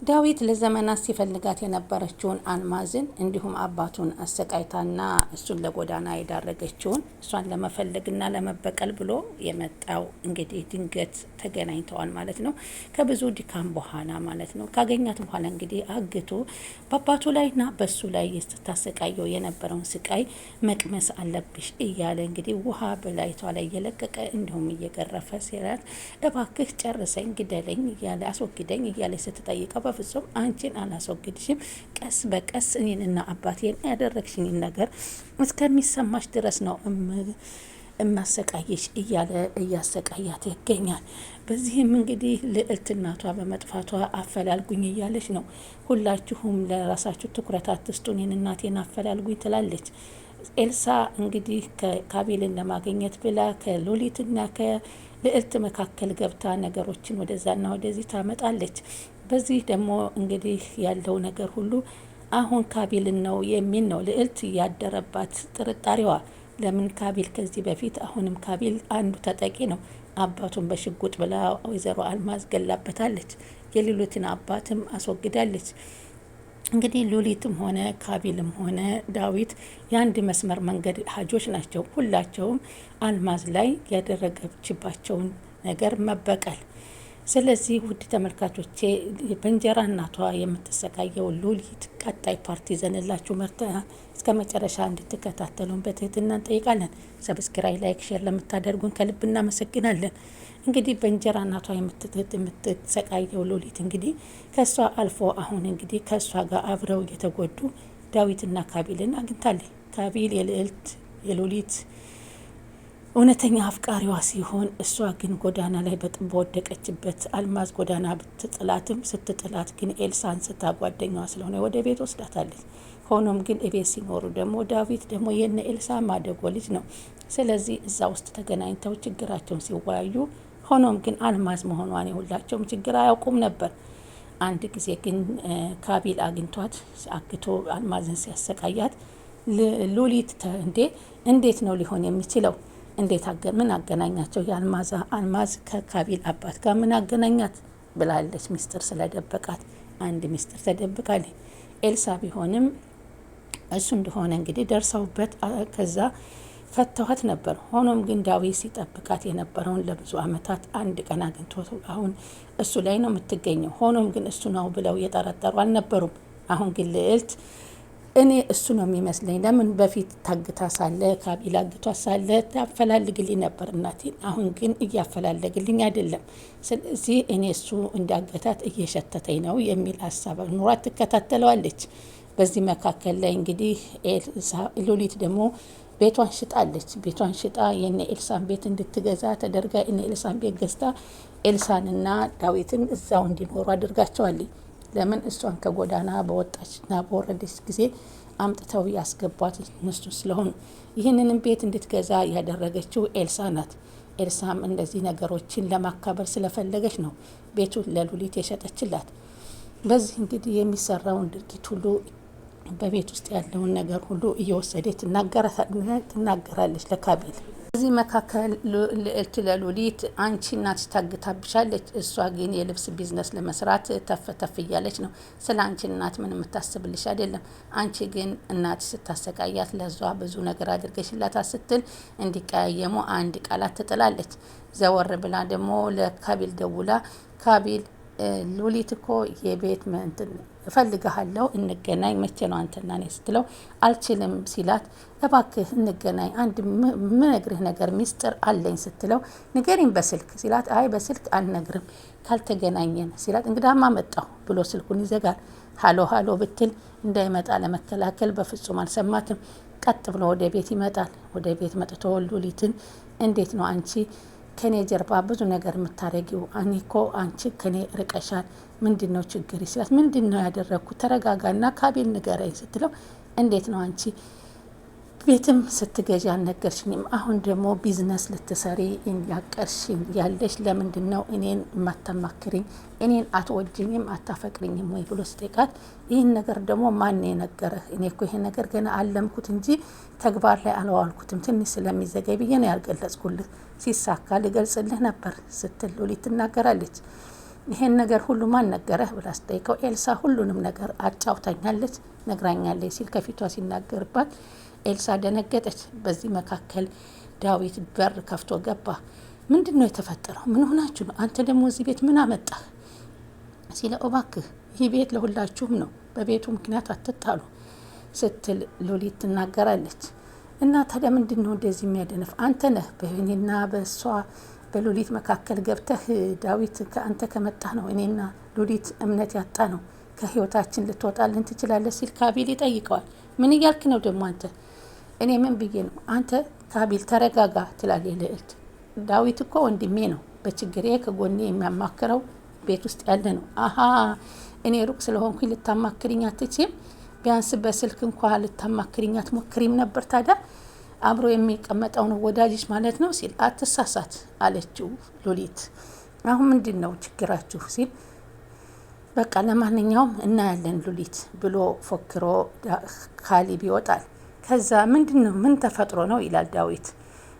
ዳዊት ለዘመናት ሲፈልጋት የነበረችውን አልማዝን እንዲሁም አባቱን አሰቃይታና እሱን ለጎዳና የዳረገችውን እሷን ለመፈለግና ለመበቀል ብሎ የመጣው እንግዲህ ድንገት ተገናኝተዋል ማለት ነው። ከብዙ ድካም በኋላ ማለት ነው። ካገኛት በኋላ እንግዲህ አግቶ በአባቱ ላይና በሱ ላይ ስታሰቃየው የነበረውን ስቃይ መቅመስ አለብሽ እያለ እንግዲህ ውሃ በላይቷ ላይ እየለቀቀ እንዲሁም እየገረፈ ሲላት እባክህ ጨርሰኝ፣ ግደለኝ እያለ አስወግደኝ እያለ ስትጠይቀው በፍጹም አንቺን አላስወግድሽም፣ ቀስ በቀስ እኔንና አባቴን ያደረግሽኝ ነገር እስከሚሰማሽ ድረስ ነው እማሰቃየሽ እያለ እያሰቃያት ይገኛል። በዚህም እንግዲህ ልዕልት እናቷ በመጥፋቷ አፈላልጉኝ እያለች ነው። ሁላችሁም ለራሳችሁ ትኩረት አትስጡ፣ እኔን እናቴን አፈላልጉኝ ትላለች። ኤልሳ እንግዲህ ካቢልን ለማግኘት ብላ ከሎሊትና ከልዕልት መካከል ገብታ ነገሮችን ወደዛና ወደዚህ ታመጣለች። በዚህ ደግሞ እንግዲህ ያለው ነገር ሁሉ አሁን ካቢልን ነው የሚል ነው። ልዕልት ያደረባት ጥርጣሬዋ ለምን ካቢል ከዚህ በፊት አሁንም ካቢል አንዱ ተጠቂ ነው። አባቱን በሽጉጥ ብላ ወይዘሮ አልማዝ ገላበታለች። የሌሎትን አባትም አስወግዳለች። እንግዲህ ሉሊትም ሆነ ካቢልም ሆነ ዳዊት የአንድ መስመር መንገድ ሀጆች ናቸው። ሁላቸውም አልማዝ ላይ ያደረገችባቸውን ነገር መበቀል። ስለዚህ ውድ ተመልካቾቼ በእንጀራ እናቷ የምትሰቃየው ሉሊት ቀጣይ ፓርቲ ዘንላችሁ መርተናል። እስከ መጨረሻ እንድትከታተሉን በትህትና እንጠይቃለን። ሰብስክራይብ፣ ላይክ፣ ሼር ለምታደርጉን ከልብ እናመሰግናለን። እንግዲህ በእንጀራ እናቷ የምትሰቃየው ሉሊት እንግዲህ ከሷ አልፎ አሁን እንግዲህ ከሷ ጋር አብረው የተጎዱ ዳዊትና ካቢልን አግኝታለች። ካቢል የልዕልት የሉሊት እውነተኛ አፍቃሪዋ ሲሆን እሷ ግን ጎዳና ላይ በወደቀችበት አልማዝ ጎዳና ብትጥላትም ስትጥላት ግን ኤልሳን ስታ ጓደኛዋ ስለሆነ ወደ ቤት ወስዳታለች። ሆኖም ግን እቤት ሲኖሩ ደግሞ ዳዊት ደግሞ የነ ኤልሳ ማደጎ ልጅ ነው። ስለዚህ እዛ ውስጥ ተገናኝተው ችግራቸውን ሲወያዩ፣ ሆኖም ግን አልማዝ መሆኗን የሁላቸውም ችግር አያውቁም ነበር። አንድ ጊዜ ግን ካቢል አግኝቷት አግቶ አልማዝን ሲያሰቃያት ሉሊት እንዴት ነው ሊሆን የሚችለው? እንዴት ምን አገናኛቸው? አልማዝ ከካቢል አባት ጋር ምን አገናኛት ብላለች። ሚስጥር ስለደበቃት አንድ ሚስጥር ተደብቃለች። ኤልሳ ቢሆንም እሱ እንደሆነ እንግዲህ ደርሰውበት ከዛ ፈተዋት ነበር። ሆኖም ግን ዳዊት ሲጠብቃት የነበረውን ለብዙ ዓመታት አንድ ቀን አግኝቶ አሁን እሱ ላይ ነው የምትገኘው። ሆኖም ግን እሱ ነው ብለው የጠረጠሩ አልነበሩም። አሁን ግን ልዕልት እኔ እሱ ነው የሚመስለኝ፣ ለምን በፊት ታግታ ሳለ ካቢል አግቷ ሳለ ታፈላልግልኝ ነበር እናቴን፣ አሁን ግን እያፈላለግልኝ አይደለም። ስለዚህ እኔ እሱ እንዳገታት እየሸተተኝ ነው የሚል ሀሳብ ኑሯት ትከታተለዋለች። በዚህ መካከል ላይ እንግዲህ ሉሊት ደግሞ ቤቷን ሽጣለች። ቤቷን ሽጣ የነ ኤልሳን ቤት እንድትገዛ ተደርጋ የነ ኤልሳን ቤት ገዝታ ኤልሳንና ዳዊትን እዛው እንዲኖሩ አድርጋቸዋለች። ለምን እሷን ከጎዳና በወጣችና በወረደች ጊዜ አምጥተው ያስገቧት እነሱ ስለሆኑ ይህንንም ቤት እንድትገዛ ያደረገችው ኤልሳ ናት። ኤልሳም እንደዚህ ነገሮችን ለማካበር ስለፈለገች ነው ቤቱን ለሉሊት የሸጠችላት። በዚህ እንግዲህ የሚሰራውን ድርጊት ሁሉ በቤት ውስጥ ያለውን ነገር ሁሉ እየወሰደች ትናገራለች ለካቢል። በዚህ መካከል ልዕልት ለሉሊት አንቺ እናትሽ ታግታብሻለች፣ እሷ ግን የልብስ ቢዝነስ ለመስራት ተፍ እያለች ነው። ስለ አንቺ እናት ምን የምታስብልሽ አይደለም። አንቺ ግን እናትሽ ስታሰቃያት ለዟ ብዙ ነገር አድርገሽላታ ስትል እንዲቀያየሙ አንድ ቃላት ትጥላለች። ዘወር ብላ ደግሞ ለካቢል ደውላ ካቢል ሉሊት እኮ የቤት እፈልግሃለሁ እንገናኝ፣ መቼ ነው አንተና እኔ ስትለው አልችልም ሲላት እባክህ እንገናኝ፣ አንድ ምነግርህ ነገር ሚስጥር አለኝ ስትለው ንገሪኝ በስልክ ሲላት አይ በስልክ አልነግርም ካልተገናኘን ሲላት እንግዳማ መጣሁ ብሎ ስልኩን ይዘጋል። ሀሎ ሀሎ ብትል እንዳይመጣ ለመከላከል በፍጹም አልሰማትም። ቀጥ ብሎ ወደ ቤት ይመጣል። ወደ ቤት መጥቶ ሉሊትን እንዴት ነው አንቺ ከኔ ጀርባ ብዙ ነገር የምታረጊው? እኔ እኮ አንቺ ከኔ ርቀሻል፣ ምንድን ነው ችግር ሲላት ምንድን ነው ያደረግኩት? ተረጋጋና ካቢል ንገረኝ ስትለው እንዴት ነው አንቺ ቤትም ስትገዢ አልነገርሽኝም፣ አሁን ደግሞ ቢዝነስ ልትሰሪ ያቀርሽ ያለሽ ለምንድን ነው እኔን የማታማክሪኝ? እኔን አትወጂኝም አታፈቅሪኝም ወይ ብሎ ስጠይቃት ይህን ነገር ደግሞ ማን የነገረህ? እኔ እኮ ይሄ ነገር ገና አለምኩት እንጂ ተግባር ላይ አልዋልኩትም፣ ትንሽ ስለሚዘገይ ብዬ ነው ያልገለጽኩልህ፣ ሲሳካ ልገልጽልህ ነበር ስትል ሉሊት ትናገራለች። ይሄን ነገር ሁሉ ማን ነገረህ ብላ ስጠይቀው ኤልሳ ሁሉንም ነገር አጫውታኛለች ነግራኛለች ሲል ከፊቷ ሲናገርባት ኤልሳ ደነገጠች። በዚህ መካከል ዳዊት በር ከፍቶ ገባ። ምንድን ነው የተፈጠረው? ምን ሆናችሁ ነው? አንተ ደግሞ እዚህ ቤት ምን አመጣህ ሲለ እባክህ ይህ ቤት ለሁላችሁም ነው፣ በቤቱ ምክንያት አትጣሉ ስትል ሉሊት ትናገራለች። እና ታዲያ ምንድን ነው እንደዚህ የሚያደነፍ? አንተ ነህ በእኔና በእሷ በሉሊት መካከል ገብተህ ዳዊት ከአንተ ከመጣህ ነው እኔና ሉሊት እምነት ያጣ ነው፣ ከህይወታችን ልትወጣልን ትችላለህ ሲል ካቢል ይጠይቀዋል። ምን እያልክ ነው ደግሞ አንተ? እኔ ምን ብዬ ነው? አንተ ካቢል ተረጋጋ ትላለች ልዕልት። ዳዊት እኮ ወንድሜ ነው፣ በችግሬ ከጎኔ የሚያማክረው ቤት ውስጥ ያለ ነው። አሀ እኔ ሩቅ ስለሆንኩኝ ልታማክሪኝ አትችም? ቢያንስ በስልክ እንኳ ልታማክሪኝ አትሞክሪም ነበር? ታዲያ አብሮ የሚቀመጠው ነው ወዳጅሽ ማለት ነው ሲል አትሳሳት አለችው ሉሊት። አሁን ምንድን ነው ችግራችሁ ሲል በቃ ለማንኛውም እናያለን ሉሊት ብሎ ፎክሮ ካሊብ ይወጣል። ከዛ ምንድን ነው ምን ተፈጥሮ ነው ይላል ዳዊት።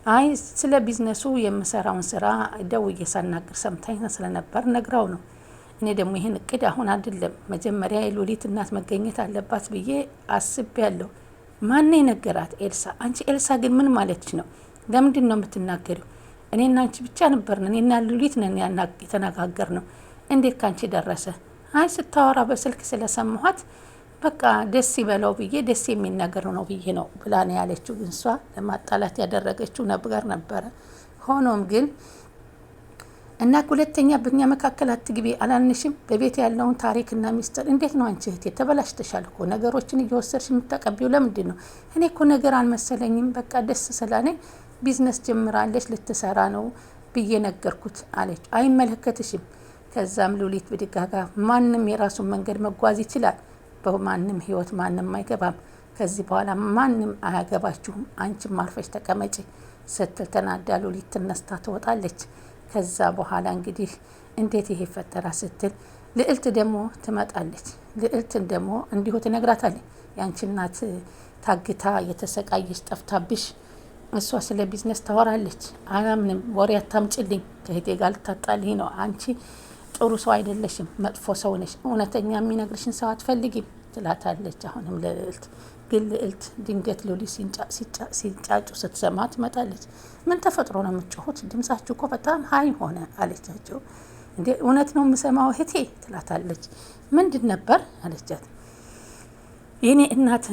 አይ ስለ ቢዝነሱ የምሰራውን ስራ ደውዬ ሳናግር ሰምታኝ ስለነበር ነግራው ነው። እኔ ደግሞ ይህን እቅድ አሁን አይደለም መጀመሪያ የሉሊት እናት መገኘት አለባት ብዬ አስቤያለሁ። ማን ነገራት? ኤልሳ። አንቺ ኤልሳ ግን ምን ማለትሽ ነው? ለምንድን ነው የምትናገሪው? እኔና አንቺ ብቻ ነበርን፣ እኔና ሉሊት ነን የተነጋገር ነው። እንዴት ካንቺ ደረሰ? አይ ስታወራ በስልክ ስለሰማኋት በቃ ደስ ይበለው ብዬ ደስ የሚል ነገር ነው ብዬ ነው ብላ ነው ያለችው። ግን እሷ ለማጣላት ያደረገችው ነገር ነበረ። ሆኖም ግን እና ሁለተኛ በእኛ መካከል አትግቢ አላልንሽም? በቤት ያለውን ታሪክና ሚስጥር እንዴት ነው አንቺ እህቴ? ተበላሽተሻል እኮ ነገሮችን እየወሰድሽ የምታቀቢው ለምንድን ነው? እኔ እኮ ነገር አልመሰለኝም። በቃ ደስ ስላለኝ ቢዝነስ ጀምራለች ልትሰራ ነው ብዬ ነገርኩት አለች። አይመለከትሽም። ከዛም ሉሊት ብድጋጋ ማንም የራሱን መንገድ መጓዝ ይችላል፣ በማንም ህይወት ማንም አይገባም፣ ከዚህ በኋላ ማንም አያገባችሁም፣ አንቺም ማርፈሽ ተቀመጪ ስትል ተናዳ ሉሊት ትነስታ ትወጣለች። ከዛ በኋላ እንግዲህ እንዴት ይሄ ፈጠራ ስትል ልዕልት ደግሞ ትመጣለች። ልዕልትን ደግሞ እንዲሁ ትነግራታለች። ያንቺ እናት ታግታ የተሰቃየች ጠፍታብሽ እሷ ስለ ቢዝነስ ታወራለች። አላምንም፣ ወሬ አታምጭልኝ፣ ከህቴ ጋር ልታጣልኝ ነው። አንቺ ጥሩ ሰው አይደለሽም፣ መጥፎ ሰው ነሽ፣ እውነተኛ የሚነግርሽን ሰው አትፈልጊም ትላታለች። አሁንም ለልዕልት ግን ልዕልት ድንገት ሉሊት ሲንጫጩ ስትሰማ ትመጣለች። ምን ተፈጥሮ ነው የምትጮሁት? ድምጻችሁ እኮ በጣም ሀይ ሆነ አለቻቸው። እንዴ እውነት ነው የምሰማው እህቴ ትላታለች። ምንድን ነበር አለቻት። የኔ እናት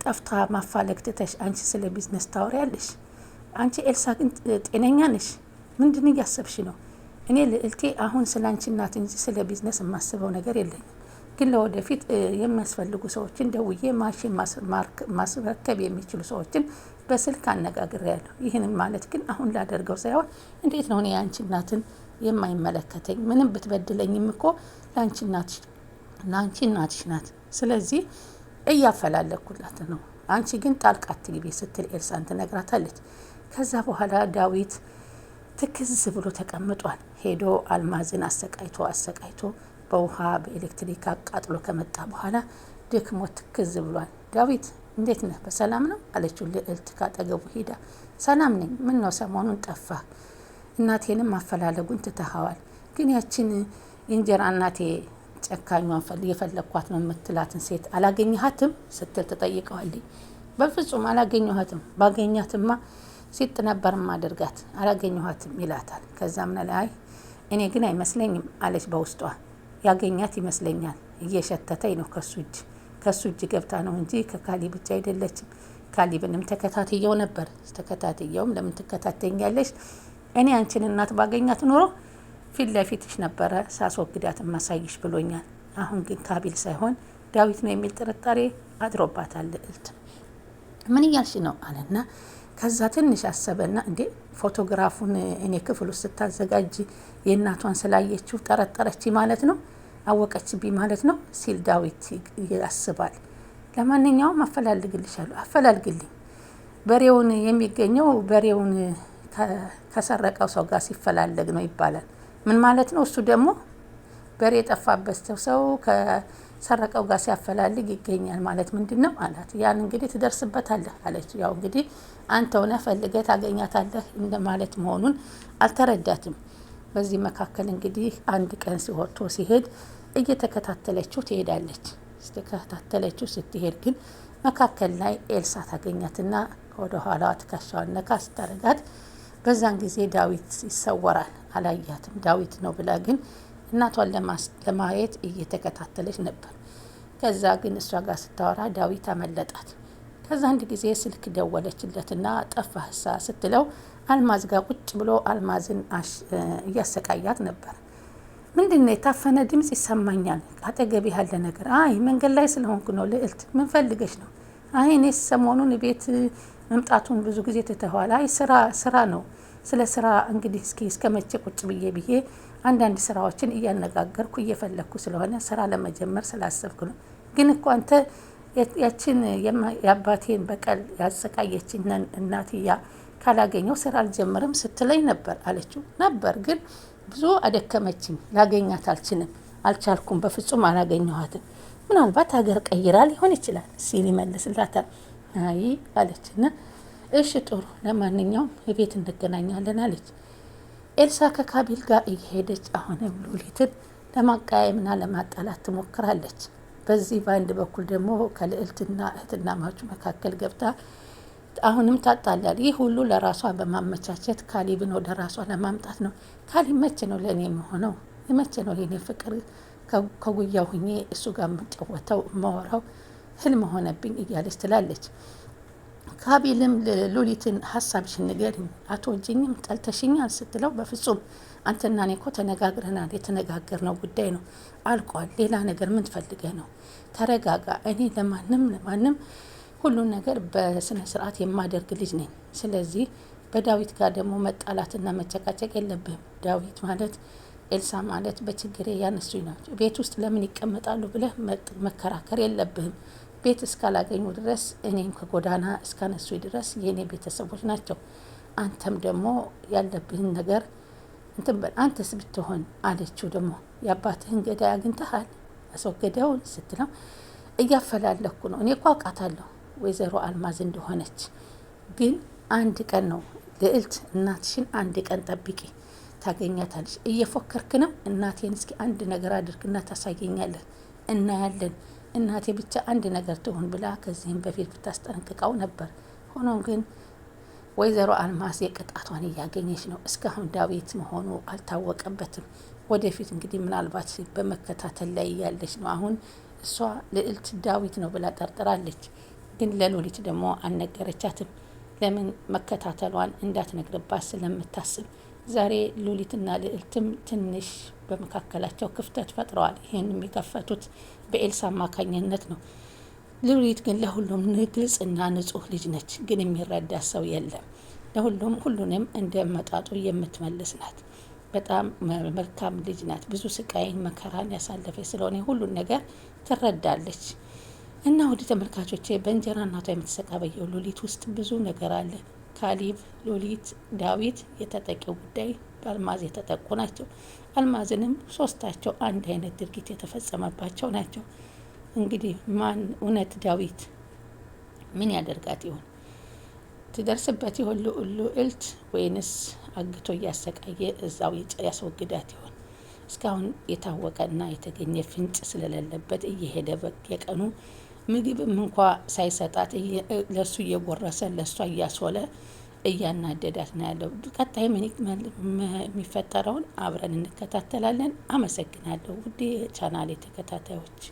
ጠፍታ ማፋለግ ትተሽ አንቺ ስለ ቢዝነስ ታወሪያለሽ። አንቺ ኤልሳ ግን ጤነኛ ነሽ? ምንድን እያሰብሽ ነው? እኔ ልዕልቴ አሁን ስለ አንቺ እናት እንጂ ስለ ቢዝነስ የማስበው ነገር የለኝም። ግን ለወደፊት የሚያስፈልጉ ሰዎችን ደውዬ ማሽን ማስረከብ የሚችሉ ሰዎችን በስልክ አነጋግሬያለሁ። ይህንን ማለት ግን አሁን ላደርገው ሳይሆን እንዴት ነው እኔ የአንቺ እናትን የማይመለከተኝ? ምንም ብትበድለኝም እኮ ለአንቺ እናትሽ ናት። ስለዚህ እያፈላለኩላት ነው። አንቺ ግን ጣልቃ አትግቢ ስትል ኤልሳን ትነግራታለች። ከዛ በኋላ ዳዊት ትክዝ ብሎ ተቀምጧል። ሄዶ አልማዝን አሰቃይቶ በውሃ በኤሌክትሪክ አቃጥሎ ከመጣ በኋላ ደክሞ ትክዝ ብሏል። ዳዊት እንዴት ነህ? በሰላም ነው አለችው ልዕልት ካጠገቡ ሄዳ። ሰላም ነኝ። ምን ነው ሰሞኑን ጠፋ? እናቴንም ማፈላለጉን ትተኸዋል። ግን ያችን የእንጀራ እናቴ ጨካኟን የፈለግኳት ነው የምትላትን ሴት አላገኘሃትም ስትል ትጠይቀዋለች። በፍጹም አላገኘኋትም፣ ባገኛትማ ሲጥ ነበር ማደርጋት፣ አላገኘኋትም ይላታል። ከዛም ላይ እኔ ግን አይመስለኝም አለች በውስጧ። ያገኛት ይመስለኛል፣ እየሸተተኝ ነው ከሱ እጅ ገብታ ነው እንጂ ከካሊብ ብቻ አይደለችም። ካሊብንም ተከታትየው ነበር። ተከታትየውም ለምን ትከታተኛለሽ? እኔ አንቺን እናት ባገኛት ኖሮ ፊት ለፊትሽ ነበረ ሳስወግዳት ማሳይሽ ብሎኛል። አሁን ግን ካቢል ሳይሆን ዳዊት ነው የሚል ጥርጣሬ አድሮባታል ልዕልት። ምን እያልሽ ነው አለና ከዛ ትንሽ አሰበና እንዴ ፎቶግራፉን እኔ ክፍል ውስጥ ስታዘጋጅ የእናቷን ስላየችው ጠረጠረች ማለት ነው፣ አወቀችብኝ ማለት ነው ሲል ዳዊት ያስባል። ለማንኛውም አፈላልግልሻለሁ፣ አፈላልግልኝ። በሬውን የሚገኘው በሬውን ከሰረቀው ሰው ጋር ሲፈላለግ ነው ይባላል። ምን ማለት ነው? እሱ ደግሞ በሬ የጠፋበት ሰው ከሰረቀው ጋር ሲያፈላልግ ይገኛል ማለት ምንድን ነው አላት። ያን እንግዲህ ትደርስበታለህ አለች። ያው እንግዲህ አንተ ሆነ ፈልገህ ታገኛታለህ እንደማለት መሆኑን አልተረዳትም። በዚህ መካከል እንግዲህ አንድ ቀን ሲወጥቶ ሲሄድ እየተከታተለችው ትሄዳለች። ስትከታተለችው ስትሄድ ግን መካከል ላይ ኤልሳ ታገኛትና ወደ ኋላዋ ትከሻዋን ነካ ስታረጋት በዛን ጊዜ ዳዊት ይሰወራል። አላያትም ዳዊት ነው ብላ ግን እናቷን ለማየት እየተከታተለች ነበር። ከዛ ግን እሷ ጋር ስታወራ ዳዊት አመለጣት። ከዛ አንድ ጊዜ ስልክ ደወለችለትና ጠፋህሳ ስትለው አልማዝ ጋር ቁጭ ብሎ አልማዝን እያሰቃያት ነበር። ምንድነው የታፈነ ድምጽ ይሰማኛል፣ አጠገቤ ያለ ነገር። አይ መንገድ ላይ ስለሆንኩ ነው ልዕልት፣ ምን ፈልገሽ ነው? አይ እኔስ ሰሞኑን ቤት መምጣቱን ብዙ ጊዜ ትተዋል። አይ ስራ ነው፣ ስለ ስራ እንግዲህ እስከ መቼ ቁጭ ብዬ አንዳንድ ስራዎችን እያነጋገርኩ እየፈለግኩ ስለሆነ ስራ ለመጀመር ስላሰብኩ ነው። ግን እኮ አንተ ያችን የአባቴን በቀል ያሰቃየችን እናትያ ካላገኘው ስራ አልጀምርም ስትለኝ ነበር አለችው። ነበር ግን ብዙ አደከመችኝ፣ ላገኛት አልቻልኩም፣ በፍጹም አላገኘኋትም። ምናልባት ሀገር ቀይራ ሊሆን ይችላል ሲል ይመልስላታል። አይ አለችና እሺ ጥሩ፣ ለማንኛውም ቤት እንገናኛለን አለች። ኤልሳ ከካቢል ጋር እየሄደች አሁንም ሉሊትን ለማቃየምና ለማጣላት ትሞክራለች። በዚህ በአንድ በኩል ደግሞ ከልዕልትና እህትና ማቹ መካከል ገብታ አሁንም ታጣላል። ይህ ሁሉ ለራሷ በማመቻቸት ካሊብን ወደ ራሷ ለማምጣት ነው። ካሊብ መቼ ነው ለእኔ የሆነው? መቼ ነው የኔ ፍቅር ከጉያው ሁኜ እሱ ጋር የምጫወተው የማወራው? ህልም ሆነብኝ እያለች ትላለች። ካቢልም ሉሊትን ሀሳብሽን ንገሪኝ፣ አትወጂኝም? ጠልተሽኛል ስትለው በፍጹም አንተና እኔ እኮ ተነጋግረናል፣ የተነጋገርነው ጉዳይ ነው አልቋል። ሌላ ነገር ምን ትፈልገህ ነው? ተረጋጋ። እኔ ለማንም ሁሉን ነገር በስነ ስርዓት የማደርግ ልጅ ነኝ። ስለዚህ በዳዊት ጋር ደግሞ መጣላትና መጨቃጨቅ የለብህም። ዳዊት ማለት ኤልሳ ማለት በችግሬ ያነሱኝ ናቸው። ቤት ውስጥ ለምን ይቀመጣሉ ብለህ መከራከር የለብህም። ቤት እስካላገኙ ድረስ እኔም ከጎዳና እስካነሱ ድረስ የእኔ ቤተሰቦች ናቸው። አንተም ደግሞ ያለብህን ነገር እንትን በል። አንተስ ብትሆን አለችው። ደግሞ የአባትህን ገዳይ አግኝተሃል? አስወገደውን ስትለው እያፈላለኩ ነው። እኔ እኮ አውቃታለሁ ወይዘሮ አልማዝ እንደሆነች፣ ግን አንድ ቀን ነው ልዕልት፣ እናትሽን አንድ ቀን ጠብቂ፣ ታገኛታለች። እየፎከርክ ነው? እናቴን እስኪ አንድ ነገር አድርግና ታሳየኛለህ፣ እናያለን። እናቴ ብቻ አንድ ነገር ትሆን ብላ ከዚህም በፊት ብታስጠነቅቀው ነበር። ሆኖም ግን ወይዘሮ አልማዝ የቅጣቷን እያገኘች ነው። እስካሁን ዳዊት መሆኑ አልታወቀበትም። ወደፊት እንግዲህ ምናልባት በመከታተል ላይ እያለች ነው። አሁን እሷ ልዕልት ዳዊት ነው ብላ ጠርጥራለች። ግን ለሉሊት ደግሞ አልነገረቻትም። ለምን መከታተሏን እንዳትነግርባት ስለምታስብ። ዛሬ ሉሊትና ልዕልትም ትንሽ በመካከላቸው ክፍተት ፈጥረዋል። ይህንም የከፈቱት በኤልሳ አማካኝነት ነው። ሉሊት ግን ለሁሉም ግልጽና ንጹሕ ልጅ ነች። ግን የሚረዳ ሰው የለም። ለሁሉም ሁሉንም እንደመጣጡ የምትመልስ ናት። በጣም መልካም ልጅ ናት። ብዙ ስቃይን መከራን ያሳለፈች ስለሆነ ሁሉን ነገር ትረዳለች። እና ወደ ተመልካቾቼ በእንጀራ እናቷ የምትሰቃበየው ሉሊት ውስጥ ብዙ ነገር አለ። ካሊብ፣ ሉሊት፣ ዳዊት የተጠቂው ጉዳይ በአልማዝ የተጠቁ ናቸው። አልማዝንም ሶስታቸው አንድ አይነት ድርጊት የተፈጸመባቸው ናቸው። እንግዲህ ማን እውነት ዳዊት ምን ያደርጋት ይሆን? ትደርስበት ይሆን ልዕልት ወይንስ አግቶ እያሰቃየ እዛው ያስወግዳት ይሆን? እስካሁን የታወቀና የተገኘ ፍንጭ ስለሌለበት እየሄደ የቀኑ ምግብም እንኳ ሳይሰጣት ለሱ እየጎረሰ ለሷ እያስወለ እያናደዳት ነው ያለው። ቀጣይ ምን የሚፈጠረውን አብረን እንከታተላለን። አመሰግናለሁ ውድ ቻናሌ ተከታታዮች።